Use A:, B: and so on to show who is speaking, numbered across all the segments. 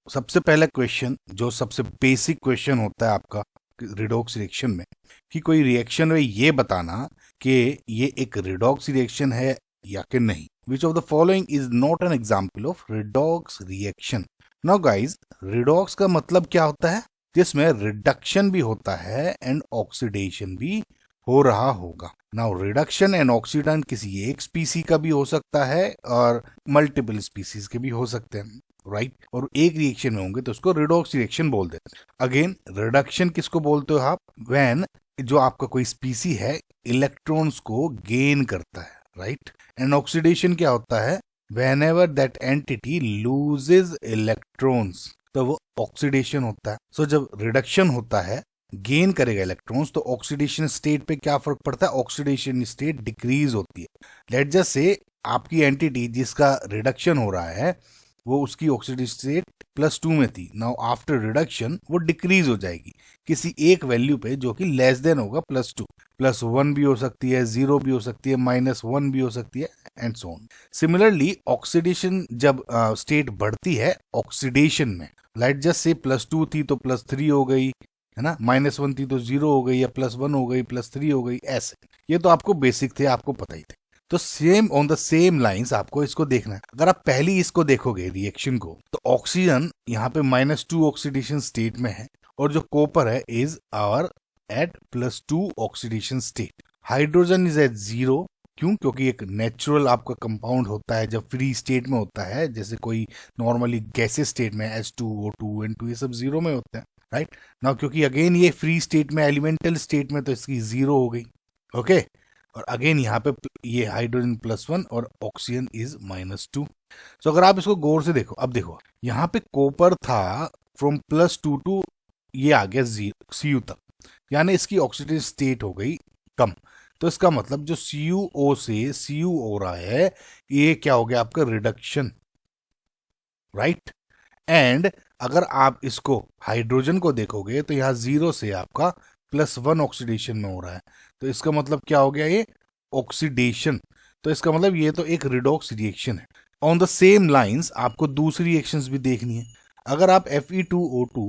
A: सबसे पहला क्वेश्चन, जो सबसे बेसिक क्वेश्चन होता है आपका रिडॉक्स रिएक्शन में, कि कोई रिएक्शन में ये बताना कि ये एक रिडॉक्स रिएक्शन है या कि नहीं। Which of the following is not an example of redox reaction. Now guys, redox का मतलब क्या होता है? जिसमें रिडक्शन भी होता है एंड ऑक्सीडेशन भी हो रहा होगा। नाउ रिडक्शन एंड ऑक्सीडेशन किसी एक स्पीसी का भी हो सकता है और मल्टीपल स्पीसीज के भी हो सकते हैं, राइट? और एक रिएक्शन में होंगे तो उसको रिडॉक्स रिएक्शन बोल देते हैं। अगेन, रिडक्शन किसको बोलते हो आप? व्हेन जो आपका कोई स्पीसी है इलेक्ट्रॉन्स को गेन करता है, राइट? एंड ऑक्सीडेशन क्या होता है? whenever that entity loses electrons, तो वो ऑक्सीडेशन होता है। सो जब रिडक्शन होता है, गेन करेगा इलेक्ट्रॉन्स, तो ऑक्सीडेशन स्टेट पे क्या फर्क पड़ता है? ऑक्सीडेशन स्टेट डिक्रीज होती है। लेट जस्ट से आपकी एंटिटी जिसका रिडक्शन हो रहा है वो उसकी ऑक्सीडेशन स्टेट +2 में थी। नाउ आफ्टर रिडक्शन वो डिक्रीज हो जाएगी किसी एक वैल्यू पे जो कि लेस देन होगा +2। +1 भी हो सकती है, 0 भी हो सकती है, -1 भी हो सकती है, and so on. Similarly oxidation जब स्टेट बढ़ती है ऑक्सीडेशन में, लाइट जस्ट से +2 थी तो +3 हो गई, है ना? -1 थी तो 0 हो गई, या +1 हो गई, +3 हो गई, ऐसे। ये तो आपको बेसिक थे, आपको पता ही थे। तो same on the same lines आपको इसको देखना है। अगर आप पहली इसको देखोगे रिएक्शन को, तो ऑक्सीजन यहाँ पे -2 ऑक्सीडेशन स्टेट में है और जो कॉपर है is our at +2 oxidation state. Hydrogen is at 0। क्यों? क्योंकि एक नेचुरल आपका कंपाउंड होता है जब फ्री स्टेट में होता है, जैसे कोई नॉर्मली गैसेस स्टेट में H2O2 N2 ये सब 0 में होते हैं, राइट ना? क्योंकि अगेन ये फ्री स्टेट में, एलिमेंटल स्टेट में, तो इसकी 0 हो गई। ओके, और अगेन यहाँ पे ये हाइड्रोजन +1 और ऑक्सीजन इज -2। सो अगर आप इसको गौर से देखो, अब देखो यहाँ पे कॉपर था फ्रॉम +2 टू ये आ गया Cu तक, यानी इसकी ऑक्सीडेशन स्टेट हो गई कम। तो इसका मतलब जो CuO से Cu हो रहा है ये क्या हो गया आपका? Reduction, right? एंड अगर आप इसको हाइड्रोजन को देखोगे तो यहाँ 0 से आपका +1 ऑक्सीडेशन में हो रहा है, तो इसका मतलब क्या हो गया? ये ऑक्सीडेशन। तो इसका मतलब ये तो एक रिडॉक्स रिएक्शन है। ऑन द सेम लाइंस आपको दूसरी रिएक्शंस भी देखनी है। अगर आप Fe2O2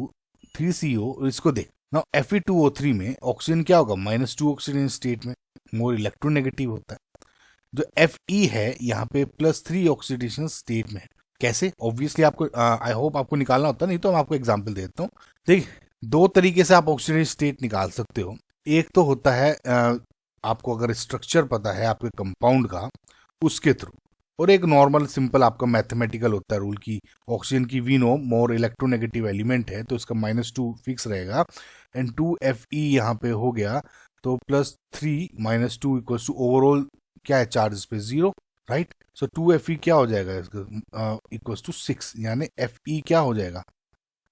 A: 3CO इसको देख ना, Fe2O3 में ऑक्सीजन क्या होगा? -2 ऑक्सीजन स्टेट में, मोर इलेक्ट्रोनेगेटिव होता है। जो Fe है यहाँ पे +3 ऑक्सीडेशन स्टेट में है। कैसे? ऑब्वियसली आपको आई होप आपको निकालना होता, नहीं तो मैं आपको एग्जांपल दे देता हूँ। देखिए, दो तरीके से आप ऑक्सीडेशन स्टेट निकाल सकते हो। एक तो होता है आपको अगर स्ट्रक्चर पता है आपके कंपाउंड का, उसके थ्रू, और एक नॉर्मल सिंपल आपका मैथमेटिकल होता है रूल की ऑक्सीजन की we know more electronegative element है तो इसका -2 फिक्स रहेगा, एंड 2Fe यहाँ पे हो गया, तो +3 -2 इक्वल्स टू ओवरऑल क्या है? चार्ज पे 0, राइट? सो 2Fe क्या हो जाएगा इसका? इक्वल्स टू 6, यानी Fe क्या हो जाएगा?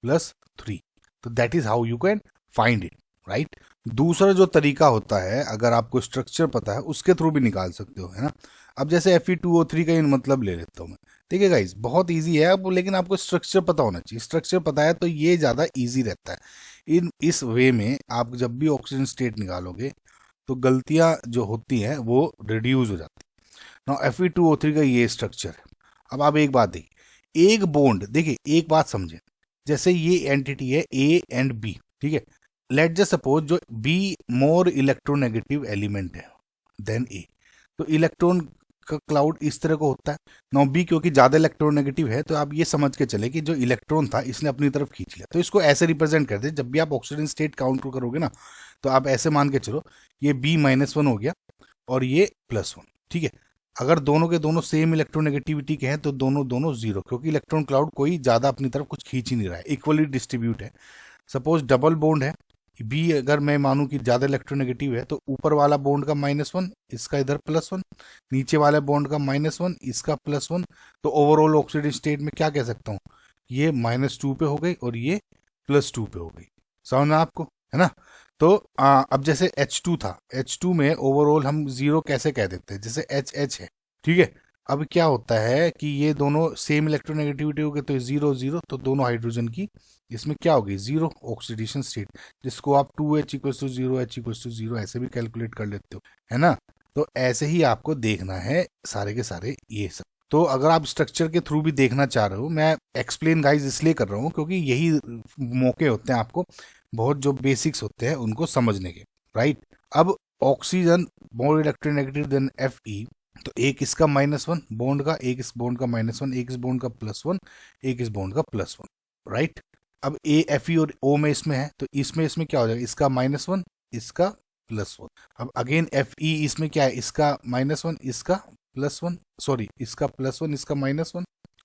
A: +3। तो that is how you can find it, right? दूसरा जो तरीका होता है, अगर आपको स्ट्रक्चर पता है उसके थ्रू भी निकाल सकते हो, है ना? अब जैसे Fe2O3 का मतलब ले लेता हूँ मैं। ठीक है गाइस, बहुत इजी है अब, लेकिन आपको स्ट्रक्चर पता होना चाहिए। स्ट्रक्चर पता है तो ये ज़्यादा इजी रहता है। इस वे में आप जब भी ऑक्सीजन स्टेट निकालोगे तो गलतियां जो होती हैं वो रिड्यूस हो जाती है। ना Fe2O3 का ये स्ट्रक्चर है। अब आप एक बात देखिए, एक बॉन्ड, देखिए एक बात समझे, जैसे ये एंटिटी है A एंड B, ठीक है? लेट जस्ट सपोज जो B मोर इलेक्ट्रोनेगेटिव एलिमेंट है देन A, तो इलेक्ट्रॉन का क्लाउड इस तरह को होता है। नाउ B क्योंकि ज्यादा इलेक्ट्रोनेगेटिव है, तो आप ये समझ के चले कि जो इलेक्ट्रॉन था इसने अपनी तरफ खींच लिया, तो इसको ऐसे रिप्रेजेंट करते हैं। जब भी आप ऑक्सीजन स्टेट काउंट करोगे ना, तो आप ऐसे मान के चलो ये B -1 हो गया और ये +1, ठीक है? अगर दोनों के दोनों सेम इलेक्ट्रोनेगेटिविटी के हैं तो दोनों दोनों 0, क्योंकि इलेक्ट्रॉन क्लाउड कोई ज्यादा अपनी तरफ कुछ खींच ही नहीं रहा है, इक्वली डिस्ट्रीब्यूट है। सपोज डबल बॉन्ड है, बी अगर मैं मानूं कि ज्यादा इलेक्ट्रोनेगेटिव है, तो ऊपर वाला बॉन्ड का -1, इसका इधर +1, नीचे वाले बॉन्ड का -1, इसका +1, तो ओवरऑल ऑक्सीडेशन स्टेट में क्या कह सकता हूँ? ये -2 पे हो गई और ये +2 पे हो गई। समझ में आपको, है ना? तो अब जैसे H2 था, H2 में ओवरऑल हम 0 कैसे कह देते हैं? जैसे HH है, ठीक है? अब क्या होता है कि ये दोनों सेम इलेक्ट्रोनेगेटिविटी हो गए, तो 0 0, तो दोनों हाइड्रोजन की इसमें क्या होगी? 0 ऑक्सीडेशन स्टेट, जिसको आप 2H = 0, H = 0 ऐसे भी कैलकुलेट कर लेते हो, है ना? तो ऐसे ही आपको देखना है सारे के सारे ये सब। तो अगर आप स्ट्रक्चर के थ्रू भी देखना चाह रहे हो, मैं एक्सप्लेन गाइज इसलिए कर रहा हूँ क्योंकि यही मौके होते हैं आपको बहुत जो बेसिक्स होते हैं उनको समझने के, राइट। अब oxygen more electronegative than Fe, तो एक इसका -1 बॉन्ड का, एक इस बॉन्ड का -1, एक इस बॉन्ड का +1, एक इस बॉन्ड का +1, राइट। अब Fe और O में इसमें है, तो इसमें क्या हो जाएगा, इसका -1 इसका +1। अब अगेन Fe इसमें क्या है, इसका -1 इसका +1, सॉरी इसका +1 इसका -1,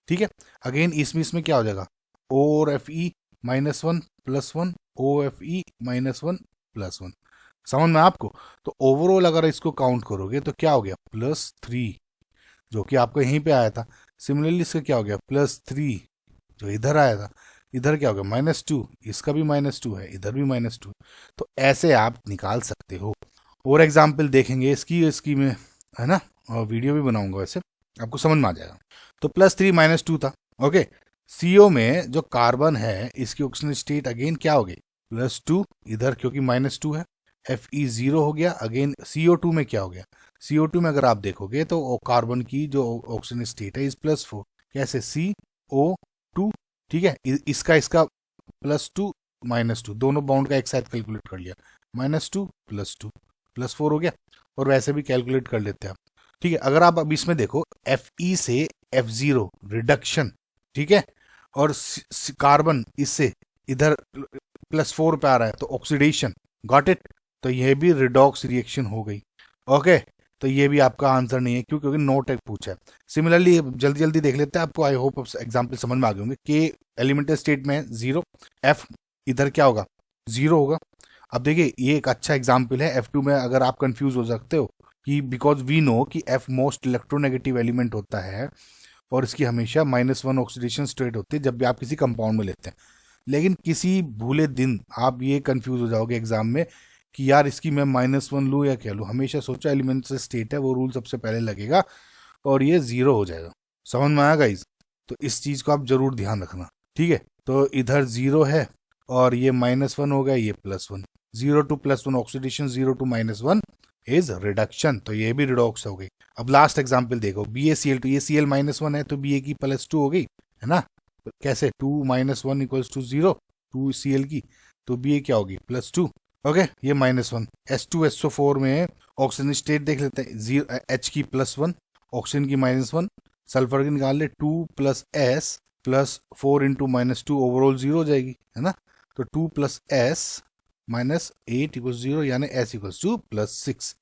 A: ठीक है। अगेन इसमें क्या हो जाएगा, O और Fe -1 +1, OFE -1 +1, समझ में आपको। तो ओवरऑल अगर इसको काउंट करोगे तो क्या हो गया, +3 जो कि आपको यहीं पे आया था। सिमिलरली इसका क्या हो गया, +3 जो इधर आया था। इधर क्या हो गया, -2, इसका भी -2 है, इधर भी -2। तो ऐसे आप निकाल सकते हो। और एग्जाम्पल देखेंगे इसकी में, है ना, और वीडियो भी बनाऊंगा, वैसे आपको समझ में आ जाएगा। तो +3 -2 था, ओके। CO में जो कार्बन है इसकी ऑक्सीजन स्टेट अगेन क्या हो गई, +2 इधर क्योंकि -2 है, Fe 0 हो गया। अगेन CO2 में क्या हो गया, CO2 में अगर आप देखोगे तो कार्बन की जो ऑक्सीजन स्टेट है इस +4, कैसे CO2, ठीक है। इसका +2 -2 दोनों बाउंड का एक साथ कैलकुलेट कर लिया, -2 +2 +4 हो गया। और वैसे भी कैलकुलेट कर लेते हैं आप, ठीक है। अगर आप अब इसमें देखो Fe से F0 रिडक्शन, ठीक है, और कार्बन इससे इधर +4 पे आ रहा है तो ऑक्सीडेशन, गॉट इट। तो यह भी रिडॉक्स रिएक्शन हो गई, ओके। तो ये भी आपका आंसर नहीं है, क्यों, क्योंकि नो टेक पूछा है। सिमिलरली जल्दी जल्दी देख लेते हैं, आपको आई होप एग्जाम्पल समझ में आ गए होंगे। के एलिमेंटल स्टेट में 0, F इधर क्या होगा, 0 होगा। अब देखिए ये एक अच्छा एग्जाम्पल है। F2 में अगर आप कंफ्यूज हो सकते हो कि बिकॉज वी नो कि F मोस्ट इलेक्ट्रोनेगेटिव एलिमेंट होता है और इसकी हमेशा -1 ऑक्सीडेशन स्टेट होती है जब भी आप किसी कंपाउंड में लेते हैं। लेकिन किसी भूले दिन आप ये कंफ्यूज हो जाओगे एग्जाम में कि यार इसकी मैं -1 लूँ या क्या लूँ। हमेशा सोचो एलिमेंट से स्टेट है वो रूल सबसे पहले लगेगा और ये 0 हो जाएगा। समझ में आया गाइस? तो इस चीज़ को आप जरूर ध्यान रखना, ठीक है। तो इधर 0 है और ये -1 हो गया, ये +1, 0 to +1 oxidation, 0 to -1 is reduction. तो ये भी रिडॉक्स हो गई। अब लास्ट एग्जाम्पल देखो, BaCl2, ये Cl -1 है तो Ba की +2 हो गई, है ना। कैसे 2 - 1 = 0, 2 Cl की, तो Ba क्या होगी, +2, ओके। ये -1 H2SO4 में ऑक्सीजन स्टेट देख लेते हैं, H की +1, ऑक्सीजन की -1, सल्फर की निकाल ले 2 + S + 4 × -2 ओवरऑल 0 हो जाएगी, है ना। तो 2 + S - 8 = 0, यानी S = +6।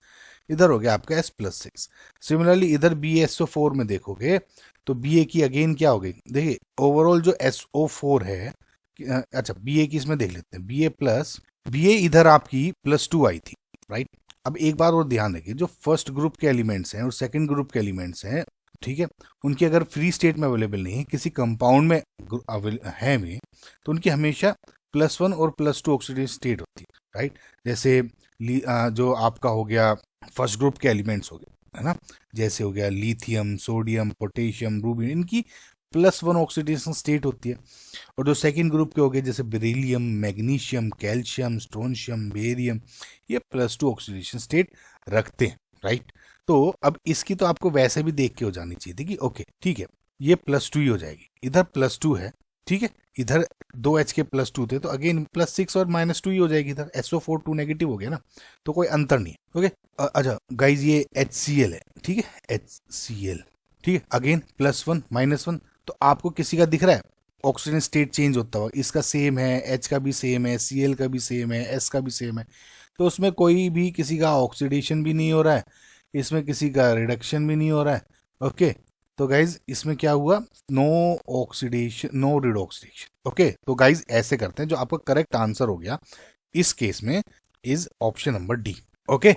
A: इधर हो गया आपका S +6। सिमिलरली इधर BaSO4 में देखोगे तो Ba की अगेन क्या हो गई, देखिए ओवरऑल जो SO4 है, अच्छा Ba की इसमें देख लेते हैं, Ba इधर आपकी +2 आई थी, राइट। अब एक बार और ध्यान रखिए, जो फर्स्ट ग्रुप के एलिमेंट्स हैं और सेकंड ग्रुप के एलिमेंट्स हैं, ठीक है, उनकी अगर फ्री स्टेट में अवेलेबल नहीं है, किसी कंपाउंड में है में, तो उनकी हमेशा +1 और +2 ऑक्सीडेशन स्टेट होती है, राइट। जैसे जो आपका हो गया फर्स्ट ग्रुप के एलिमेंट्स हो गए, है ना, जैसे हो गया लिथियम, सोडियम, पोटेशियम, रूबियम, इनकी +1 ऑक्सीडेशन स्टेट होती है। और जो सेकंड ग्रुप के हो गए जैसे beryllium, magnesium, calcium, strontium, barium, ये +2 ऑक्सीडेशन स्टेट रखते हैं, राइट। तो अब इसकी तो आपको वैसे भी देख के हो जानी चाहिए थी कि ओके ठीक है ये +2 ही हो जाएगी, इधर +2 है, ठीक है, इधर 2H के +2 थे तो अगेन +6 और -2 ही हो जाएगी, इधर SO4 2 नेगेटिव हो गया ना, तो कोई अंतर नहीं है, ओके। अच्छा गाइज ये HCl है, ठीक है, HCl, ठीक है, अगेन +1 -1, तो आपको किसी का दिख रहा है ऑक्सीजन स्टेट चेंज होता हुआ, इसका सेम है, H का भी सेम है, Cl का भी सेम है, S का भी सेम है, तो उसमें कोई भी किसी का ऑक्सीडेशन भी नहीं हो रहा है, इसमें किसी का रिडक्शन भी नहीं हो रहा है, ओके। तो गाइज इसमें क्या हुआ, नो ऑक्सीडेशन नो रिडॉक्सीडेशन, ओके। तो गाइज ऐसे करते हैं, जो आपका करेक्ट आंसर हो गया इस केस में is option number D, okay.